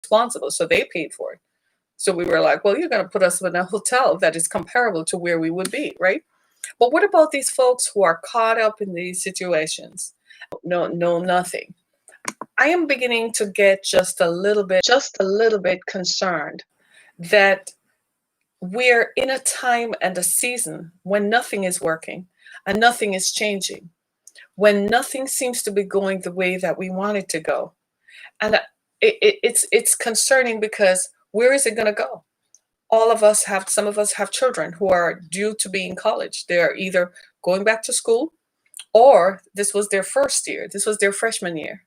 responsible, so they paid for it. So we were like, well, you're going to put us in a hotel that is comparable to where we would be, right? But what about these folks who are caught up in these situations? No, no, nothing. I am beginning to get just a little bit concerned that we're in a time and a season when nothing is working and nothing is changing, when nothing seems to be going the way that we want it to go. And it's concerning because where is it going to go? Some of us have children who are due to be in college. They are either going back to school or this was their first year, this was their freshman year.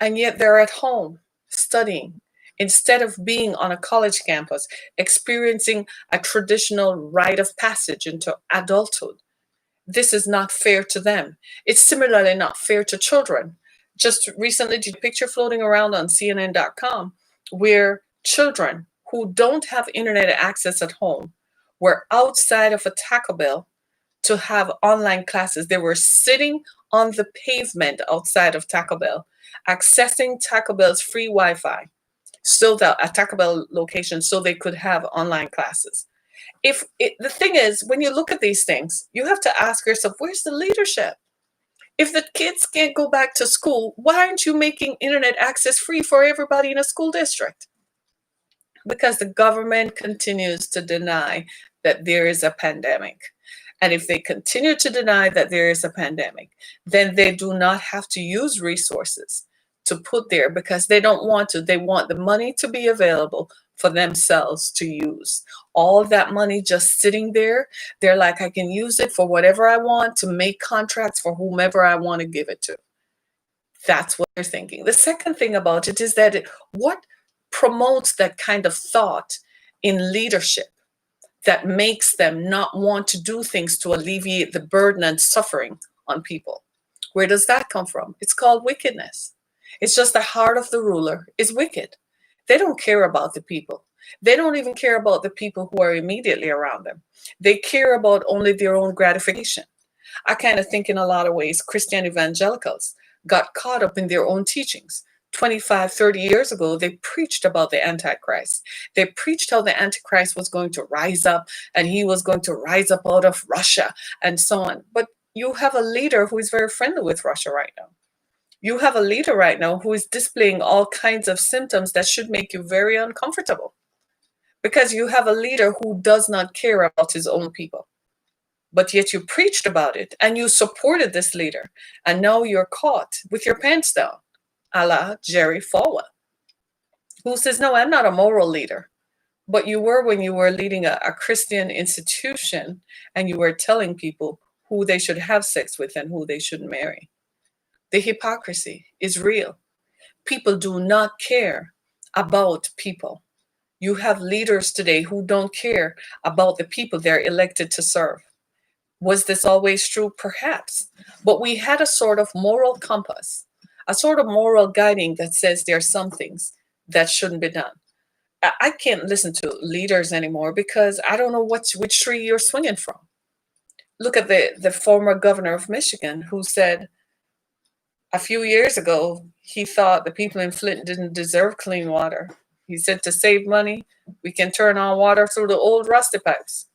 And yet they're at home studying instead of being on a college campus, experiencing a traditional rite of passage into adulthood. This is not fair to them. It's similarly not fair to children. Just recently, a picture floating around on CNN.com where children who don't have internet access at home were outside of a Taco Bell to have online classes. They were sitting on the pavement outside of Taco Bell, accessing Taco Bell's free Wi-Fi, so that a Taco Bell location, so they could have online classes. The thing is, when you look at these things, you have to ask yourself, where's the leadership? If the kids can't go back to school, why aren't you making internet access free for everybody in a school district? Because the government continues to deny that there is a pandemic. And if they continue to deny that there is a pandemic, then they do not have to use resources to put there because they don't want to. They want the money to be available for themselves to use. All that money just sitting there, they're like, I can use it for whatever I want, to make contracts for whomever I want to give it to. That's what they're thinking. The second thing about it is that what promotes that kind of thought in leadership that makes them not want to do things to alleviate the burden and suffering on people. Where does that come from? It's called wickedness. It's just the heart of the ruler is wicked. They don't care about the people. They don't even care about the people who are immediately around them. They care about only their own gratification. I kind of think in a lot of ways, Christian evangelicals got caught up in their own teachings. 25, 30 years ago, they preached about the Antichrist. They preached how the Antichrist was going to rise up and he was going to rise up out of Russia and so on. But you have a leader who is very friendly with Russia right now. You have a leader right now who is displaying all kinds of symptoms that should make you very uncomfortable because you have a leader who does not care about his own people. But yet you preached about it and you supported this leader. And now you're caught with your pants down, a la Jerry Falwell, who says, no, I'm not a moral leader. But you were when you were leading a Christian institution and you were telling people who they should have sex with and who they should marry. The hypocrisy is real. People do not care about people. You have leaders today who don't care about the people they're elected to serve. Was this always true? Perhaps. But we had a sort of moral compass, a sort of moral guiding that says there are some things that shouldn't be done. I can't listen to leaders anymore because I don't know which tree you're swinging from. Look at the former governor of Michigan who said a few years ago, he thought the people in Flint didn't deserve clean water. He said to save money, we can turn on water through the old rusty pipes.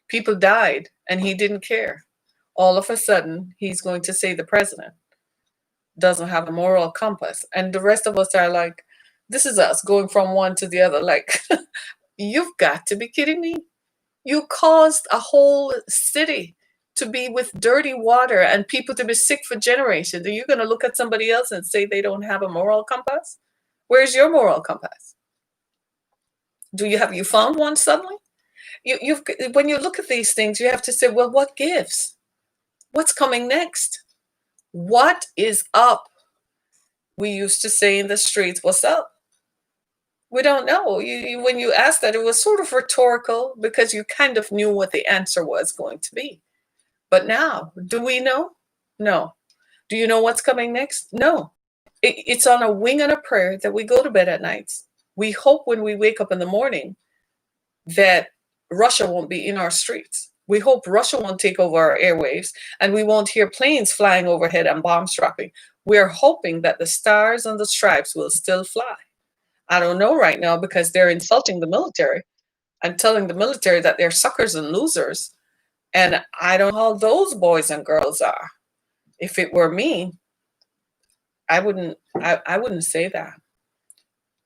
People died and he didn't care. All of a sudden, he's going to say the president doesn't have a moral compass. And the rest of us are like, this is us going from one to the other. Like, you've got to be kidding me. You caused a whole city to be with dirty water and people to be sick for generations. Are you going to look at somebody else and say they don't have a moral compass? Where's your moral compass? Have you found one suddenly? When you look at these things, you have to say, well, what gives? What's coming next? What is up? We used to say in the streets, what's up? We don't know. When you asked that, it was sort of rhetorical because you kind of knew what the answer was going to be. But now, do we know? No. Do you know what's coming next? No. It's on a wing and a prayer that we go to bed at nights. We hope when we wake up in the morning that Russia won't be in our streets. We hope Russia won't take over our airwaves and we won't hear planes flying overhead and bombs dropping. We're hoping that the stars and the stripes will still fly. I don't know right now because they're insulting the military and telling the military that they're suckers and losers. And I don't know how those boys and girls are. If it were me, I wouldn't say that.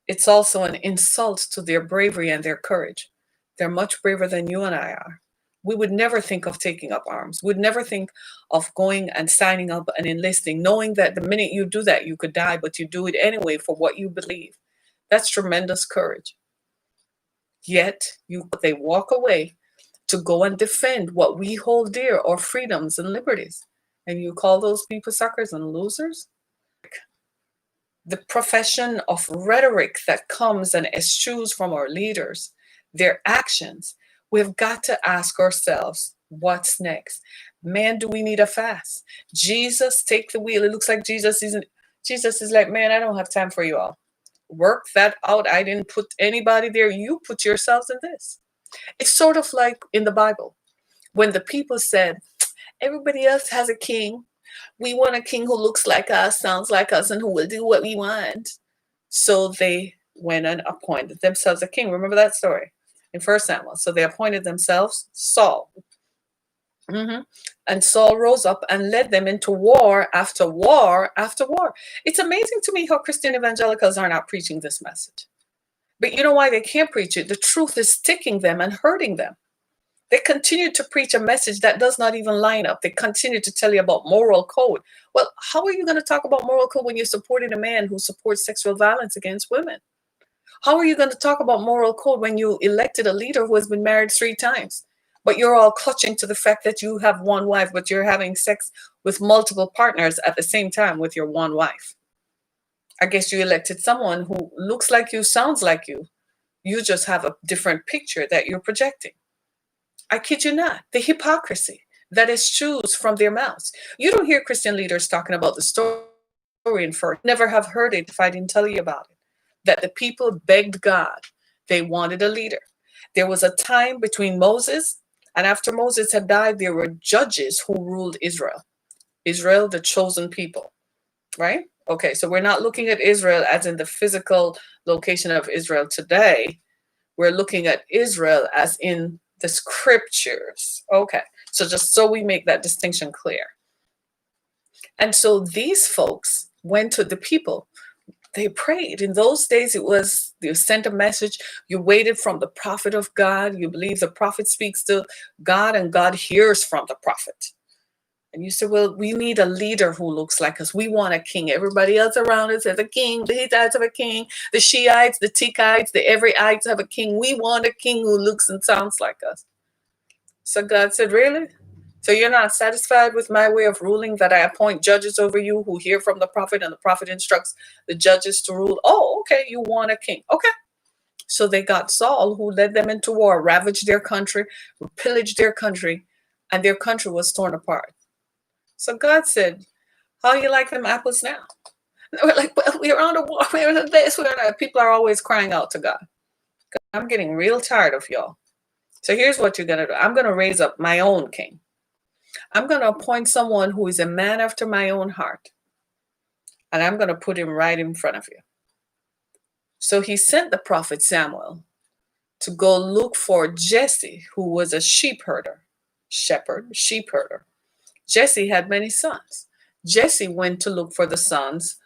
It's also an insult to their bravery and their courage. They're much braver than you and I are. We would never think of taking up arms. We'd never think of going and signing up and enlisting, knowing that the minute you do that, you could die, but you do it anyway for what you believe. That's tremendous courage. Yet they walk away to go and defend what we hold dear, our freedoms and liberties. And you call those people suckers and losers? The profession of rhetoric that comes and eschews from our leaders, their actions, we've got to ask ourselves, what's next? Man, do we need a fast? Jesus, take the wheel. It looks like Jesus is like, man, I don't have time for you all. Work that out. I didn't put anybody there. You put yourselves in this. It's sort of like in the Bible when the people said, everybody else has a king. We want a king who looks like us, sounds like us, and who will do what we want. So they went and appointed themselves a king. Remember that story in 1 Samuel. So they appointed themselves Saul. And Saul rose up and led them into war after war after war. It's amazing to me how Christian evangelicals are not preaching this message. But you know why they can't preach it? The truth is sticking them and hurting them. They continue to preach a message that does not even line up. They continue to tell you about moral code. Well, how are you going to talk about moral code when you're supporting a man who supports sexual violence against women? How are you going to talk about moral code when you elected a leader who has been married 3 times? But you're all clutching to the fact that you have one wife, but you're having sex with multiple partners at the same time with your one wife. I guess you elected someone who looks like you, sounds like you. You just have a different picture that you're projecting. I kid you not, the hypocrisy that eschews from their mouths. You don't hear Christian leaders talking about the story in first. Never have heard it if I didn't tell you about it. That the people begged God. They wanted a leader. There was a time between Moses and after Moses had died, there were judges who ruled Israel. Israel, the chosen people, right? Okay, so we're not looking at Israel as in the physical location of Israel today. We're looking at Israel as in the scriptures. Okay, so just so we make that distinction clear. And so these folks went to the people. They prayed. In those days, it was you sent a message. You waited from the prophet of God. You believe the prophet speaks to God and God hears from the prophet. And you said, well, we need a leader who looks like us. We want a king. Everybody else around us has a king. The Hittites have a king. The Shiites, the Tikkites, the Everyites have a king. We want a king who looks and sounds like us. So God said, really? So you're not satisfied with my way of ruling, that I appoint judges over you who hear from the prophet and the prophet instructs the judges to rule? Oh, okay, you want a king. Okay. So they got Saul, who led them into war, ravaged their country, pillaged their country, and their country was torn apart. So God said, how you like them apples now? And they were like, well, we're on a war, we're on this, we're on that. People are always crying out to God. I'm getting real tired of y'all. So here's what you're going to do. I'm going to raise up my own king. I'm going to appoint someone who is a man after my own heart. And I'm going to put him right in front of you. So he sent the prophet Samuel to go look for Jesse, who was a sheep herder. Jesse had many sons. Jesse went to look for the sons.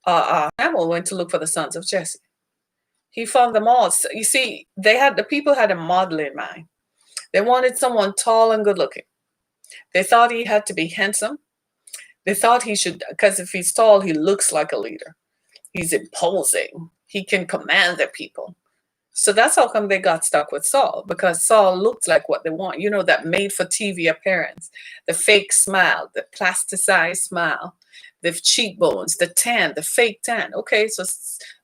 Samuel went to look for the sons of Jesse. He found them all. So, you see, the people had a model in mind. They wanted someone tall and good looking. They thought he had to be handsome. They thought he should, because if he's tall, he looks like a leader. He's imposing. He can command the people. So that's how come they got stuck with Saul, because Saul looked like what they want. You know, that made for TV appearance, the fake smile, the plasticized smile, the cheekbones, the tan, the fake tan. Okay, so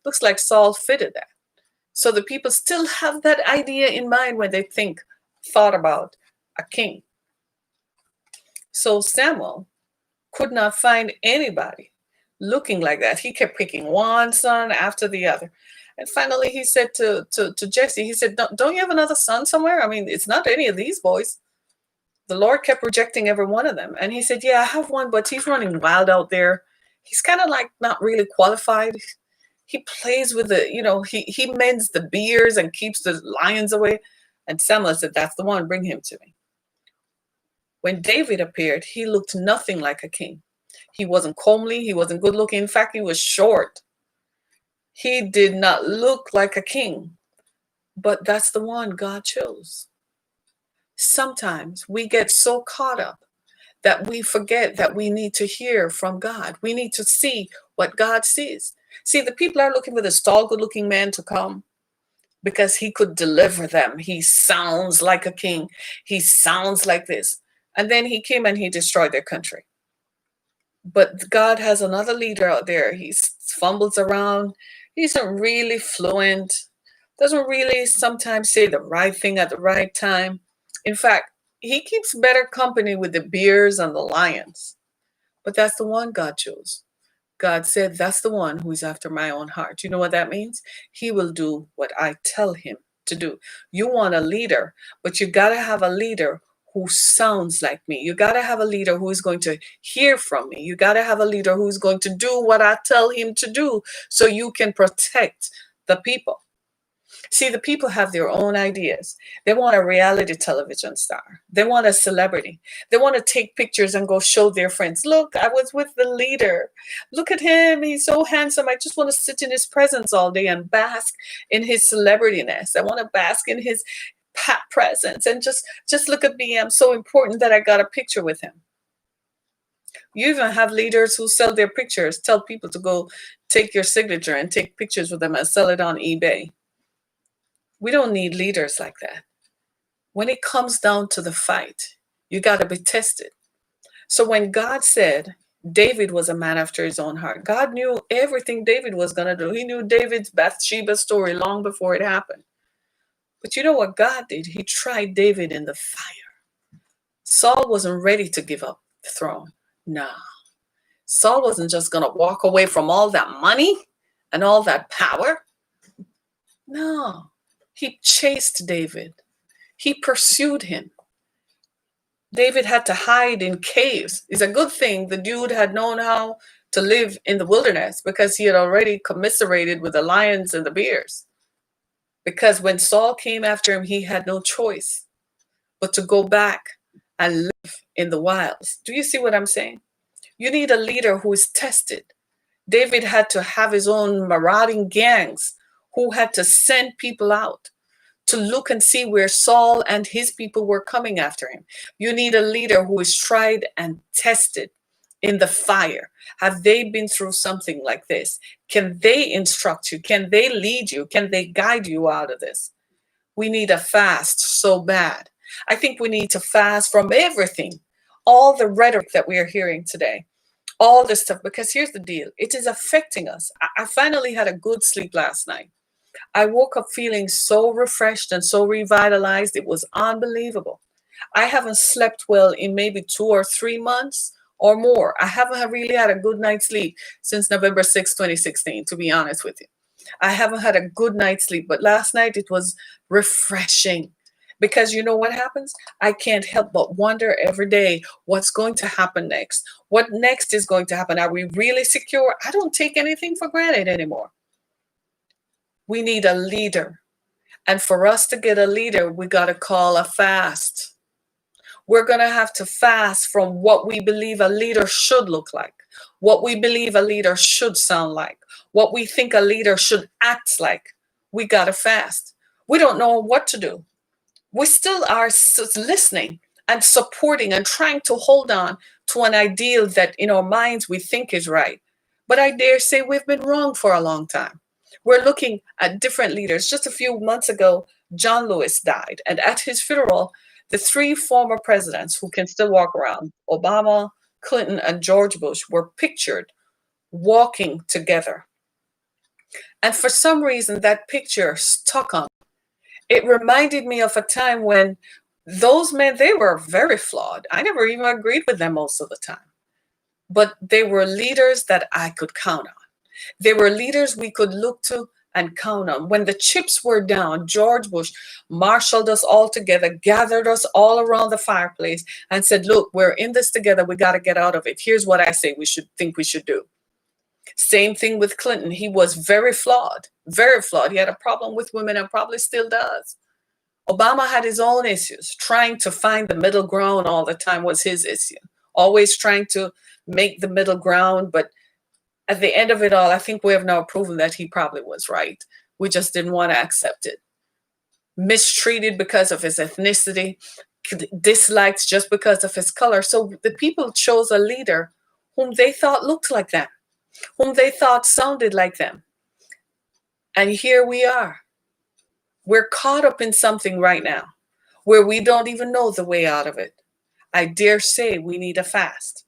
looks like Saul fitted that. So the people still have that idea in mind when they thought about a king. So Samuel could not find anybody looking like that. He kept picking one son after the other. And finally he said to Jesse, he said, don't you have another son somewhere? I mean, it's not any of these boys. The Lord kept rejecting every one of them. And he said, yeah, I have one, but he's running wild out there. He's kind of like not really qualified. He plays with he mends the beers and keeps the lions away. And Samuel said, that's the one, bring him to me. When David appeared, he looked nothing like a king. He wasn't comely, he wasn't good looking. In fact, he was short. He did not look like a king, but that's the one God chose. Sometimes we get so caught up that we forget that we need to hear from God. We need to see what God sees. See, the people are looking for this tall, good looking man to come because he could deliver them. He sounds like a king. He sounds like this. And then he came and he destroyed their country. But God has another leader out there. He fumbles around. He isn't really fluent, doesn't really sometimes say the right thing at the right time. In fact, he keeps better company with the bears and the lions. But that's the one God chose. God said, that's the one who is after my own heart. You know what that means? He will do what I tell him to do. You want a leader, but you got to have a leader who sounds like me. You got to have a leader who is going to hear from me. You got to have a leader who is going to do what I tell him to do so you can protect the people. See, the people have their own ideas. They want a reality television star. They want a celebrity. They want to take pictures and go show their friends. Look, I was with the leader. Look at him. He's so handsome. I just want to sit in his presence all day and bask in his celebrityness. I want to bask in his presence and just look at me. I'm so important that I got a picture with him. You even have leaders who sell their pictures, tell people to go take your signature and take pictures with them and sell it on eBay. We don't need leaders like that. When it comes down to the fight, you got to be tested. So when God said David was a man after his own heart, God knew everything David was going to do. He knew David's Bathsheba story long before it happened. But you know what God did? He tried David in the fire. Saul wasn't ready to give up the throne. No. Saul wasn't just going to walk away from all that money and all that power. No. He chased David. He pursued him. David had to hide in caves. It's a good thing the dude had known how to live in the wilderness because he had already commiserated with the lions and the bears. Because when Saul came after him, he had no choice but to go back and live in the wilds. Do you see what I'm saying? You need a leader who is tested. David had to have his own marauding gangs who had to send people out to look and see where Saul and his people were coming after him. You need a leader who is tried and tested in the fire. Have they been through something like this? Can they instruct you? Can they lead you? Can they guide you out of this? We need a fast so bad. I think we need to fast from everything, all the rhetoric that we are hearing today, all this stuff, because here's the deal. It is affecting us. I finally had a good sleep last night. I woke up feeling so refreshed and so revitalized. It was unbelievable. I haven't slept well in maybe 2 or 3 months or more. I haven't really had a good night's sleep since November 6, 2016, to be honest with you. I haven't had a good night's sleep, but last night it was refreshing. Because you know what happens? I can't help but wonder every day what's going to happen next. What next is going to happen? Are we really secure? I don't take anything for granted anymore. We need a leader. And for us to get a leader, we got to call a fast. We're going to have to fast from what we believe a leader should look like, what we believe a leader should sound like, what we think a leader should act like. We got to fast. We don't know what to do. We still are listening and supporting and trying to hold on to an ideal that in our minds we think is right. But I dare say we've been wrong for a long time. We're looking at different leaders. Just a few months ago, John Lewis died. And at his funeral, the 3 former presidents who can still walk around, Obama, Clinton, and George Bush, were pictured walking together. And for some reason, that picture stuck on. It reminded me of a time when those men, they were very flawed. I never even agreed with them most of the time. But they were leaders that I could count on. They were leaders we could look to and count on. When the chips were down, George Bush marshaled us all together, gathered us all around the fireplace and said, look, we're in this together. We got to get out of it. Here's what I say we should do. Same thing with Clinton. He was very flawed, very flawed. He had a problem with women and probably still does. Obama had his own issues. Trying to find the middle ground all the time was his issue. Always trying to make the middle ground. But at the end of it all, I think we have now proven that he probably was right. We just didn't want to accept it. Mistreated because of his ethnicity, disliked just because of his color. So the people chose a leader whom they thought looked like them, whom they thought sounded like them. And here we are. We're caught up in something right now where we don't even know the way out of it. I dare say we need a fast.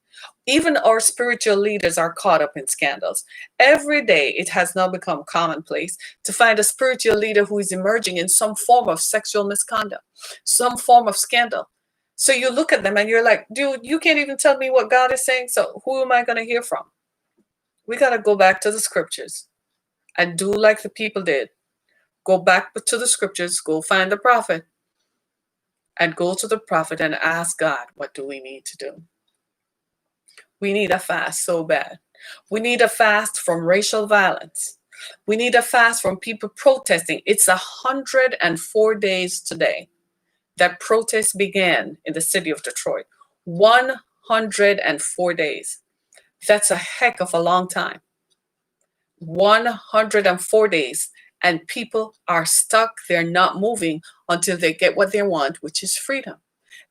Even our spiritual leaders are caught up in scandals. Every day it has now become commonplace to find a spiritual leader who is emerging in some form of sexual misconduct, some form of scandal. So you look at them and you're like, dude, you can't even tell me what God is saying. So who am I going to hear from? We got to go back to the scriptures and do like the people did. Go back to the scriptures, go find the prophet, and go to the prophet and ask God, what do we need to do? We need a fast so bad. We need a fast from racial violence. We need a fast from people protesting. It's 104 days today that protests began in the city of Detroit. 104 days. That's a heck of a long time. 104 days. And people are stuck. They're not moving until they get what they want, which is freedom.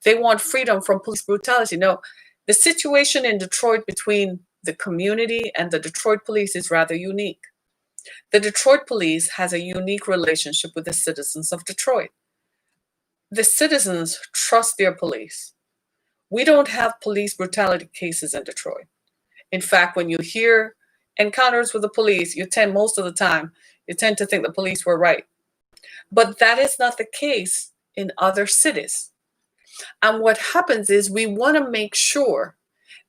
They want freedom from police brutality. No, the situation in Detroit between the community and the Detroit police is rather unique. The Detroit police has a unique relationship with the citizens of Detroit. The citizens trust their police. We don't have police brutality cases in Detroit. In fact, when you hear encounters with the police, most of the time, you tend to think the police were right. But that is not the case in other cities. And what happens is we want to make sure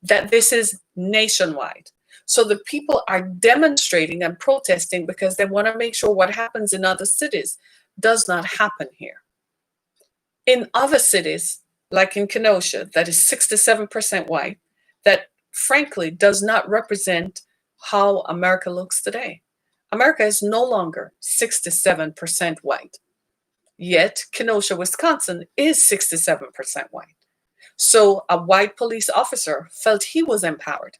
that this is nationwide. So the people are demonstrating and protesting because they want to make sure what happens in other cities does not happen here. In other cities, like in Kenosha, that is 67% white, that frankly does not represent how America looks today. America is no longer 67% white. Yet Kenosha, Wisconsin is 67% white. So a white police officer felt he was empowered,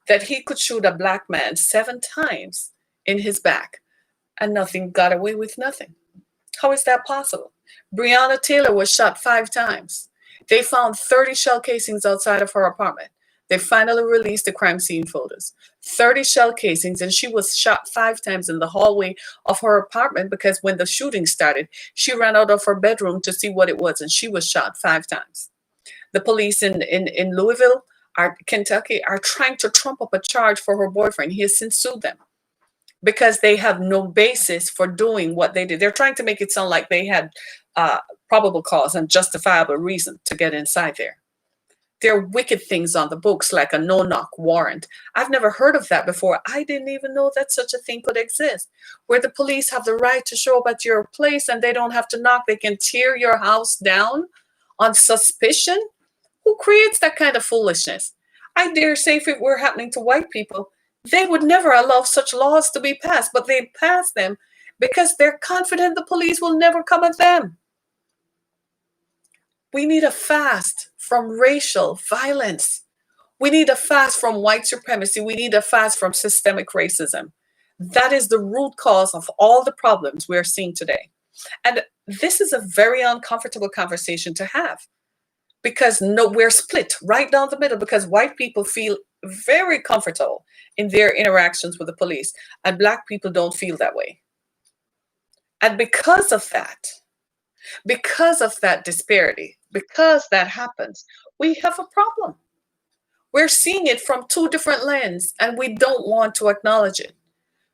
that he could shoot a black man 7 times in his back and nothing, got away with nothing. How is that possible? Breonna Taylor was shot 5 times. They found 30 shell casings outside of her apartment. They finally released the crime scene photos. 30 shell casings, and she was shot 5 times in the hallway of her apartment because when the shooting started, she ran out of her bedroom to see what it was, and she was shot 5 times. The police in Louisville, Kentucky, are trying to trump up a charge for her boyfriend. He has since sued them because they have no basis for doing what they did. They're trying to make it sound like they had probable cause and justifiable reason to get inside there. There are wicked things on the books like a no-knock warrant. I've never heard of that before. I didn't even know that such a thing could exist, where the police have the right to show up at your place and they don't have to knock. They can tear your house down on suspicion. Who creates that kind of foolishness? I dare say if it were happening to white people, they would never allow such laws to be passed, but they pass them because they're confident the police will never come at them. We need a fast from racial violence. We need a fast from white supremacy. We need a fast from systemic racism. That is the root cause of all the problems we're seeing today. And this is a very uncomfortable conversation to have because we're split right down the middle because white people feel very comfortable in their interactions with the police and black people don't feel that way. And because of that disparity, because that happens, we have a problem. We're seeing it from 2 different lenses and we don't want to acknowledge it.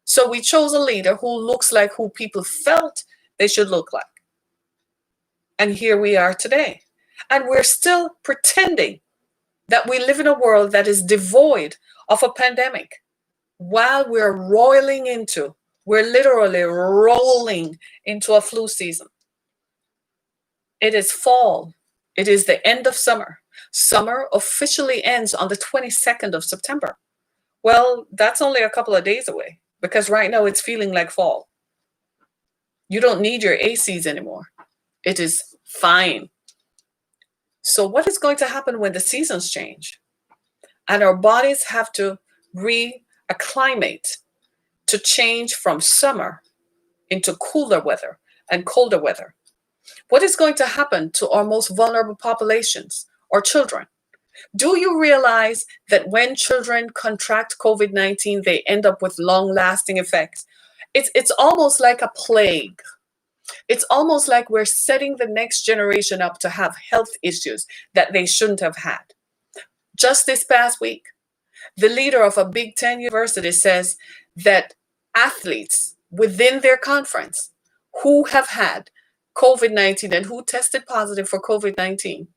So we chose a leader who looks like who people felt they should look like. And here we are today. And we're still pretending that we live in a world that is devoid of a pandemic while we're literally rolling into a flu season. It is fall. It is the end of summer. Summer officially ends on the 22nd of September. Well, that's only a couple of days away because right now it's feeling like fall. You don't need your ACs anymore. It is fine. So, what is going to happen when the seasons change and our bodies have to reacclimate to change from summer into cooler weather and colder weather? What is going to happen to our most vulnerable populations or children? Do you realize that when children contract COVID-19, they end up with long lasting effects? It's almost like a plague. It's almost like we're setting the next generation up to have health issues that they shouldn't have had. Just this past week, the leader of a Big Ten university says that athletes within their conference who have had COVID-19 and who tested positive for COVID-19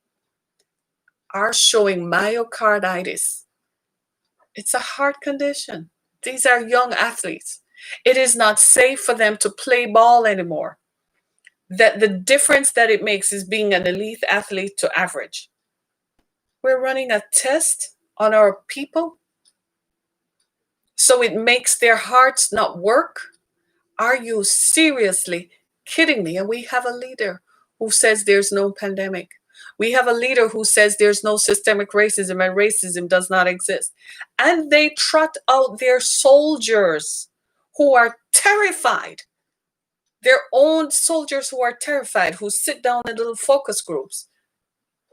are showing myocarditis. It's a heart condition. These are young athletes. It is not safe for them to play ball anymore. That the difference that it makes is being an elite athlete to average. We're running a test on our people so it makes their hearts not work. Are you seriously kidding me? And we have a leader who says there's no pandemic. We have a leader who says there's no systemic racism and racism does not exist. And they trot out their soldiers who are terrified. Their own soldiers who are terrified, who sit down in little focus groups,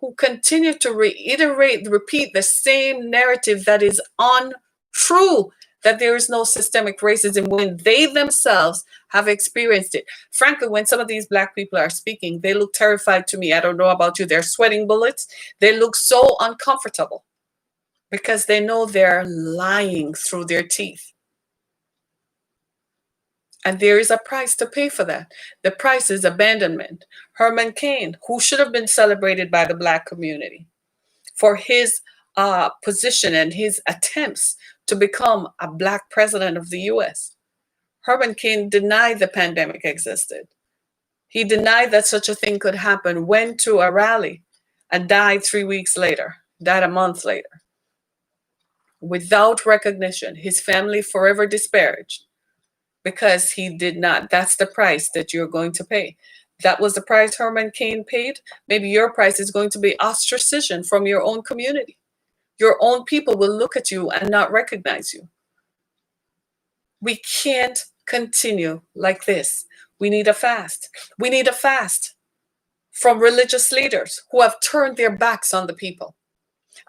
who continue to repeat the same narrative that is untrue, that there is no systemic racism when they themselves have experienced it. Frankly, when some of these Black people are speaking, they look terrified to me. I don't know about you. They're sweating bullets. They look so uncomfortable because they know they're lying through their teeth. And there is a price to pay for that. The price is abandonment. Herman Cain, who should have been celebrated by the Black community for his position and his attempts to become a Black president of the US. Herman Cain denied the pandemic existed. He denied that such a thing could happen, went to a rally and died 3 weeks later, died a month later. Without recognition, his family forever disparaged because he did not. That's the price that you're going to pay. That was the price Herman Cain paid. Maybe your price is going to be ostracization from your own community. Your own people will look at you and not recognize you. We can't continue like this. We need a fast. We need a fast from religious leaders who have turned their backs on the people.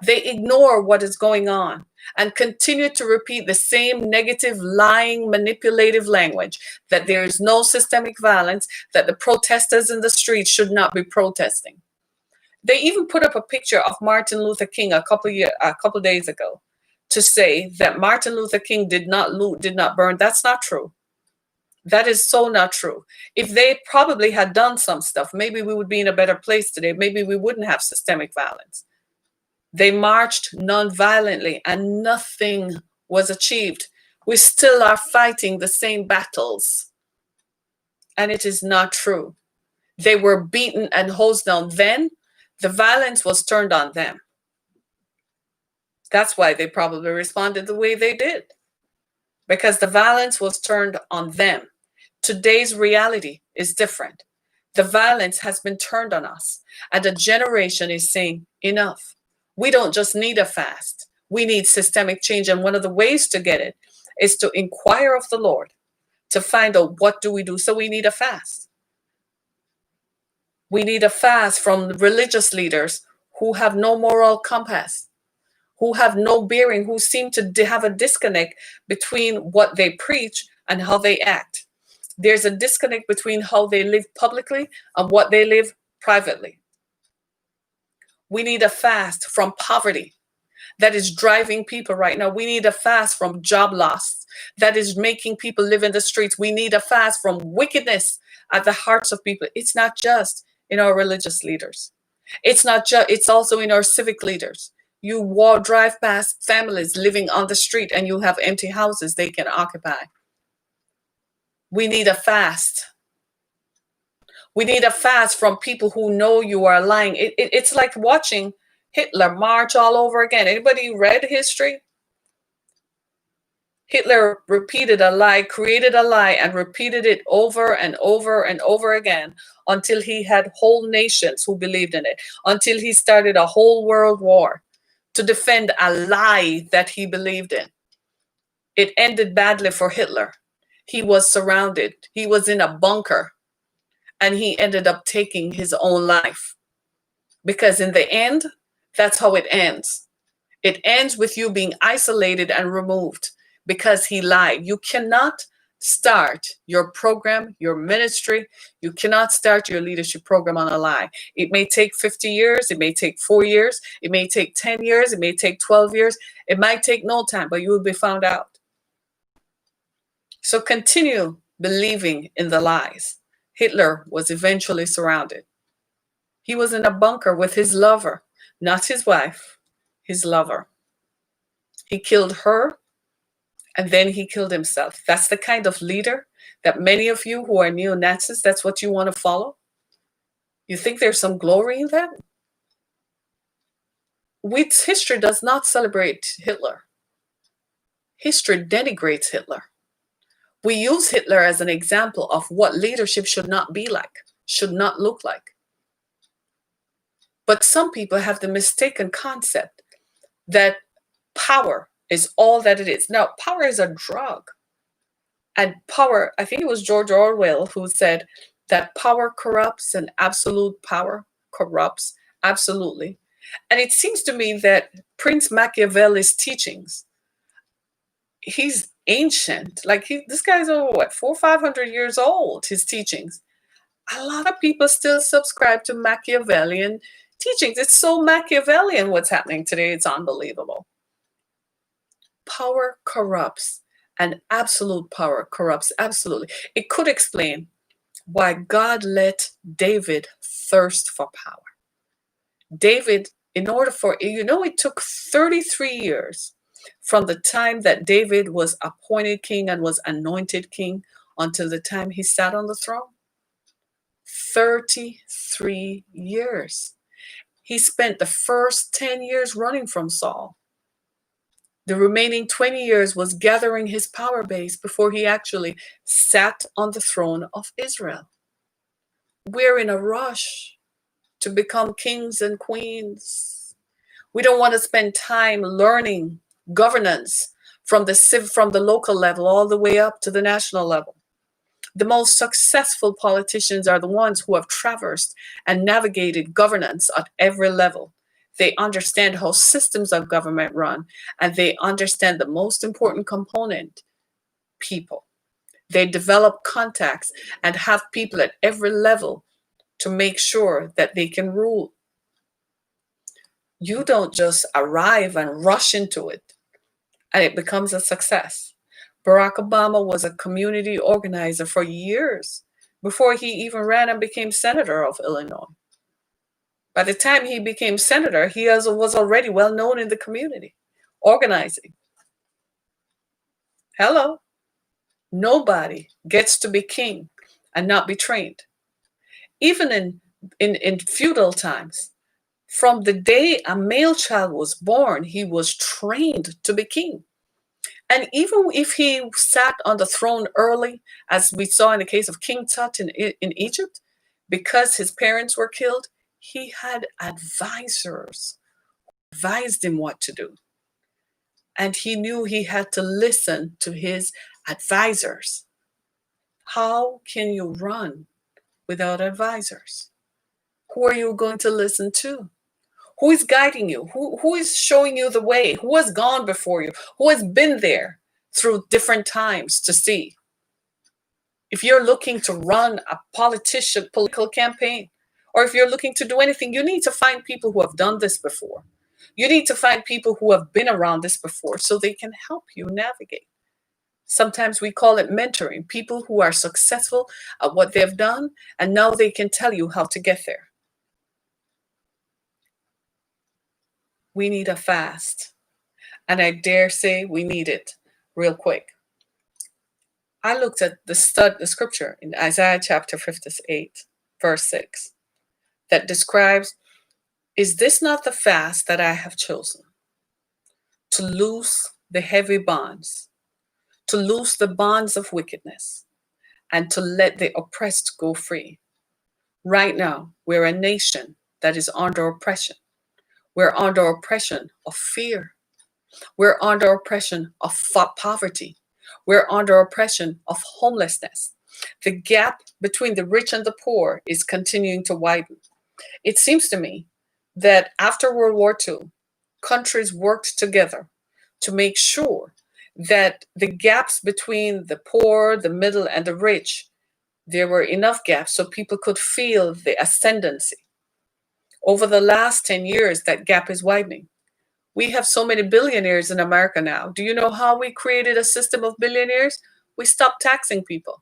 They ignore what is going on and continue to repeat the same negative, lying, manipulative language that there is no systemic violence, that the protesters in the streets should not be protesting. They even put up a picture of Martin Luther King a couple days ago to say that Martin Luther King did not loot, did not burn. That's not true. That is so not true. If they probably had done some stuff, maybe we would be in a better place today. Maybe we wouldn't have systemic violence. They marched non-violently and nothing was achieved. We still are fighting the same battles. And it is not true. They were beaten and hosed down. Then the violence was turned on them. That's why they probably responded the way they did, because the violence was turned on them. Today's reality is different. The violence has been turned on us, and a generation is saying, enough. We don't just need a fast. We need systemic change, and one of the ways to get it is to inquire of the Lord to find out what do we do. So we need a fast. We need a fast from religious leaders who have no moral compass, who have no bearing, who seem to have a disconnect between what they preach and how they act. There's a disconnect between how they live publicly and what they live privately. We need a fast from poverty that is driving people right now. We need a fast from job loss that is making people live in the streets. We need a fast from wickedness at the hearts of people. It's not just in our religious leaders. It's also in our civic leaders. You drive past families living on the street and you have empty houses they can occupy. We need a fast. We need a fast from people who know you are lying. It's like watching Hitler march all over again. Anybody read history? Hitler repeated a lie, created a lie, and repeated it over and over and over again until he had whole nations who believed in it, until he started a whole world war to defend a lie that he believed in. It ended badly for Hitler. He was surrounded, he was in a bunker, and he ended up taking his own life. Because in the end, that's how it ends. It ends with you being isolated and removed because he lied. You cannot start your program, your ministry. You cannot start your leadership program on a lie. It may take 50 years. It may take 4 years. It may take 10 years. It may take 12 years. It might take no time, but you will be found out. So continue believing in the lies. Hitler was eventually surrounded. He was in a bunker with his lover, not his wife, his lover. He killed her, and then he killed himself. That's the kind of leader that many of you who are neo-Nazis, that's what you want to follow? You think there's some glory in that? History does not celebrate Hitler. History denigrates Hitler. We use Hitler as an example of what leadership should not be like, should not look like. But some people have the mistaken concept that power is all that it is. Now, power is a drug. And power, I think it was George Orwell who said that power corrupts and absolute power corrupts absolutely. And it seems to me that Prince Machiavelli's teachings, he's ancient. Like this guy's over what, 400 or 500 years old, his teachings. A lot of people still subscribe to Machiavellian teachings. It's so Machiavellian what's happening today. It's unbelievable. Power corrupts, and absolute power corrupts absolutely. It could explain why God let David thirst for power. David, in order for, it took 33 years from the time that David was appointed king and was anointed king until the time he sat on the throne. 33 years. He spent the first 10 years running from Saul. The remaining 20 years was gathering his power base before he actually sat on the throne of Israel. We're in a rush to become kings and queens. We don't want to spend time learning governance from the local level all the way up to the national level. The most successful politicians are the ones who have traversed and navigated governance at every level. They understand how systems of government run, and they understand the most important component, people. They develop contacts and have people at every level to make sure that they can rule. You don't just arrive and rush into it and it becomes a success. Barack Obama was a community organizer for years before he even ran and became senator of Illinois. By the time he became senator, he was already well known in the community, organizing. Hello. Nobody gets to be king and not be trained. Even in feudal times, from the day a male child was born, he was trained to be king. And even if he sat on the throne early, as we saw in the case of King Tut in Egypt, because his parents were killed, he had advisors who advised him what to do. And he knew he had to listen to his advisors. How can you run without advisors? Who are you going to listen to? Who is guiding you? Who is showing you the way? Who has gone before you? Who has been there through different times to see? If you're looking to run a political campaign, or if you're looking to do anything, you need to find people who have done this before. You need to find people who have been around this before so they can help you navigate. Sometimes we call it mentoring, people who are successful at what they've done, and now they can tell you how to get there. We need a fast, and I dare say we need it real quick. I looked at the scripture in Isaiah chapter 58, verse 6, that describes, "Is this not the fast that I have chosen? To loose the heavy bonds, to loose the bonds of wickedness, and to let the oppressed go free. Right now, we're a nation that is under oppression. We're under oppression of fear. We're under oppression of poverty. We're under oppression of homelessness. The gap between the rich and the poor is continuing to widen. It seems to me that after World War II, countries worked together to make sure that the gaps between the poor, the middle, and the rich, there were enough gaps so people could feel the ascendancy. Over the last 10 years, that gap is widening. We have so many billionaires in America now. Do you know how we created a system of billionaires? We stopped taxing people.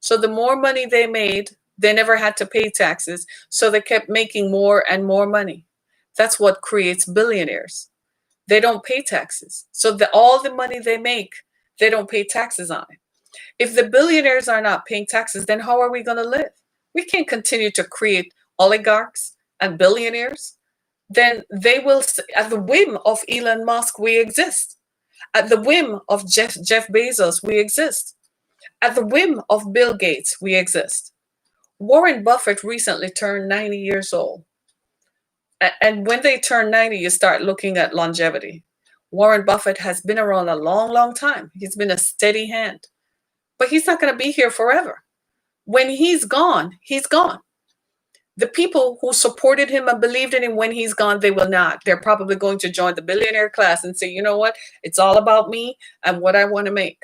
So the more money they made, they never had to pay taxes. So they kept making more and more money. That's what creates billionaires. They don't pay taxes. So all the money they make, they don't pay taxes on it. If the billionaires are not paying taxes, then how are we going to live? We can't continue to create oligarchs and billionaires. Then they will, at the whim of Elon Musk, we exist. At the whim of Jeff Bezos, we exist. At the whim of Bill Gates, we exist. Warren Buffett recently turned 90 years old. And when they turn 90, you start looking at longevity. Warren Buffett has been around a long, long time. He's been a steady hand. But he's not going to be here forever. When he's gone, he's gone. The people who supported him and believed in him when he's gone, they will not. They're probably going to join the billionaire class and say, you know what? It's all about me and what I want to make.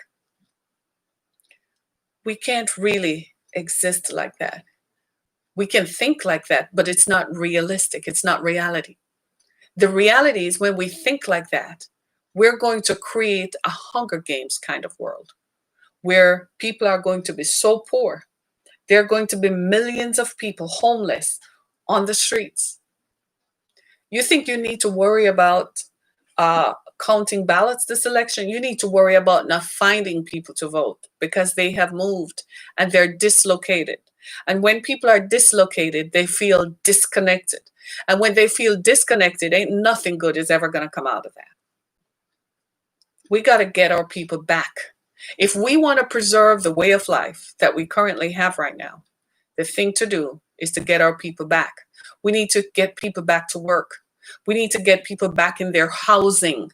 We can't really exist like that. We can think like that, but it's not realistic. It's not reality. The reality is when we think like that, we're going to create a Hunger Games kind of world where people are going to be so poor. There are going to be millions of people homeless on the streets. You think you need to worry about counting ballots this election? You need to worry about not finding people to vote because they have moved and they're dislocated. And when people are dislocated, they feel disconnected. And when they feel disconnected, ain't nothing good is ever going to come out of that. We got to get our people back. If we want to preserve the way of life that we currently have right now, the thing to do is to get our people back. We need to get people back to work. We need to get people back in their housing.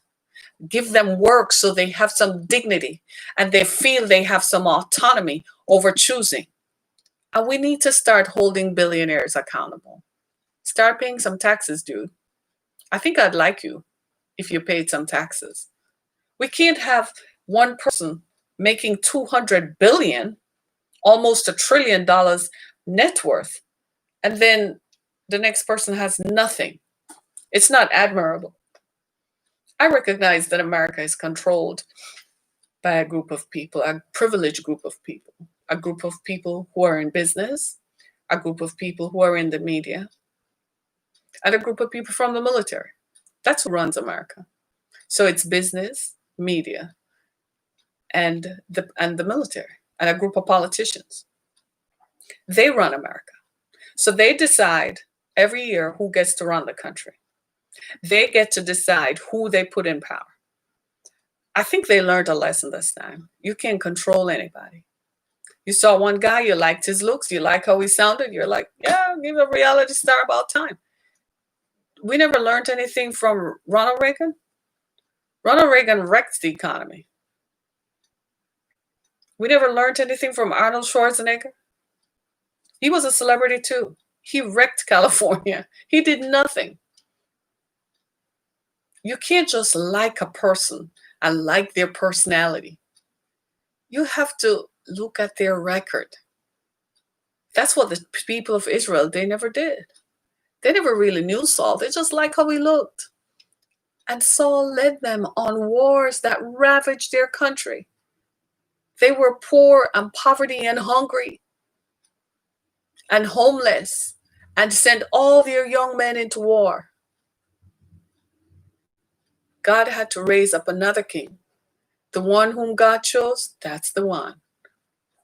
Give them work so they have some dignity and they feel they have some autonomy over choosing. And we need to start holding billionaires accountable. Start paying some taxes, dude. I think I'd like you if you paid some taxes. We can't have one person making 200 billion, almost $1 trillion net worth, and then the next person has nothing. It's not admirable. I recognize that America is controlled by a group of people, a privileged group of people, a group of people who are in business, a group of people who are in the media, and a group of people from the military. That's who runs America. So it's business, media, and the military, and a group of politicians. They run America. So they decide every year who gets to run the country. They get to decide who they put in power. I think they learned a lesson this time. You can't control anybody. You saw one guy, you liked his looks, you like how he sounded, you're like, yeah, give a reality star about time. We never learned anything from Ronald Reagan. Ronald Reagan wrecked the economy. We never learned anything from Arnold Schwarzenegger. He was a celebrity too. He wrecked California. He did nothing. You can't just like a person and like their personality. You have to look at their record. That's what the people of Israel, they never did. They never really knew Saul. They just liked how he looked. And Saul led them on wars that ravaged their country. They were poor and poverty and hungry and homeless and sent all their young men into war. God had to raise up another king. The one whom God chose, that's the one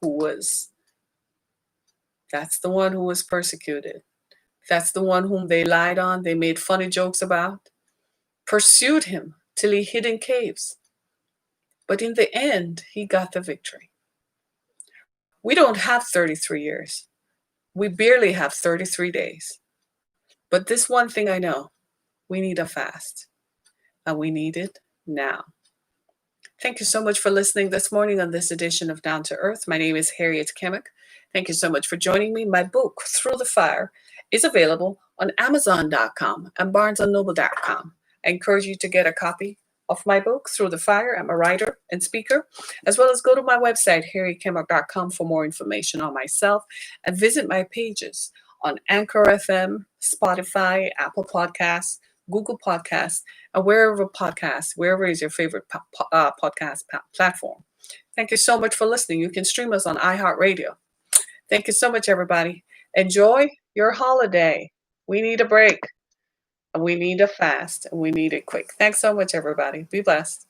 who was persecuted. That's the one whom they lied on, they made funny jokes about, pursued him till he hid in caves. But in the end, he got the victory. We don't have 33 years. We barely have 33 days. But this one thing I know, we need a fast, and we need it now. Thank you so much for listening this morning on this edition of Down to Earth. My name is Harriet Kimmick. Thank you so much for joining me. My book, Through the Fire, is available on Amazon.com and BarnesandNoble.com. I encourage you to get a copy of my book, Through the Fire. I'm a writer and speaker, as well as go to my website, harrietkimmick.com, for more information on myself, and visit my pages on Anchor FM, Spotify, Apple Podcasts, Google Podcasts, and wherever is your favorite podcast platform. Thank you so much for listening. You can stream us on iHeartRadio. Thank you so much, everybody. Enjoy your holiday. We need a break, and we need a fast, and we need it quick. Thanks so much, everybody. Be blessed.